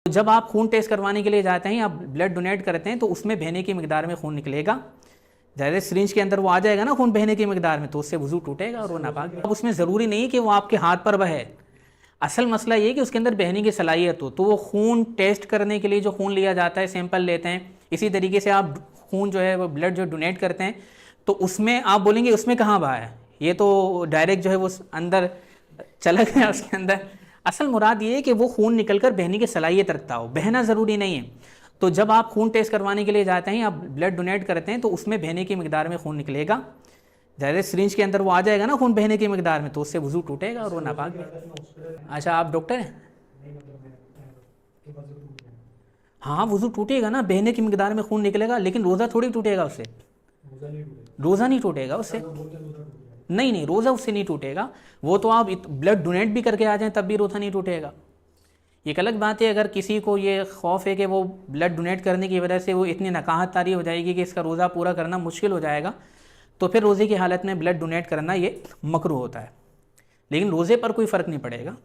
जब आप खून टेस्ट करवाने के लिए जाते हैं या ब्लड डोनेट करते हैं तो उसमें बहने की मिकदार में खून निकलेगा। ज़्यादा सिरिंज के अंदर वो आ जाएगा ना खून बहने की मिकदार में, तो उससे वुज़ू टूटेगा और वो नापाक। अब उसमें ज़रूरी नहीं है कि वो आपके हाथ पर बहे। असल मसला ये कि उसके अंदर बहने की सलाहियत हो। तो वो खून टेस्ट करने के लिए जो खून लिया जाता है, सैंपल लेते हैं, इसी तरीके से आप खून जो है वो ब्लड जो डोनेट करते हैं तो उसमें आप बोलेंगे उसमें कहाँ बहा है, ये तो डायरेक्ट जो है वो अंदर चला गया उसके अंदर। असल मुराद ये है कि वो खून निकलकर बहने की सलाहियत रखता हो, बहना ज़रूरी नहीं है। तो जब आप खून टेस्ट करवाने के लिए जाते हैं या ब्लड डोनेट करते हैं तो उसमें बहने की मिकदार में खून निकलेगा। ज़्यादा सिरिंज के अंदर वो आ जाएगा ना खून बहने की मिकदार में, तो उससे वुज़ू टूटेगा और वो नापाक भी। अच्छा, आप डॉक्टर हैं? हाँ, वुज़ू टूटेगा ना, बहने की मिकदार में खून निकलेगा, लेकिन रोज़ा थोड़ी टूटेगा उससे। रोज़ा नहीं टूटेगा उससे। नहीं नहीं, रोज़ा उससे नहीं टूटेगा। वो तो आप ब्लड डोनेट भी करके आ जाएं तब भी रोज़ा नहीं टूटेगा। ये एक अलग बात है अगर किसी को ये खौफ है कि वो ब्लड डोनेट करने की वजह से वो इतनी नकाहत तारी हो जाएगी कि इसका रोज़ा पूरा करना मुश्किल हो जाएगा, तो फिर रोज़े की हालत में ब्लड डोनेट करना ये मकरूह होता है, लेकिन रोज़े पर कोई फ़र्क नहीं पड़ेगा।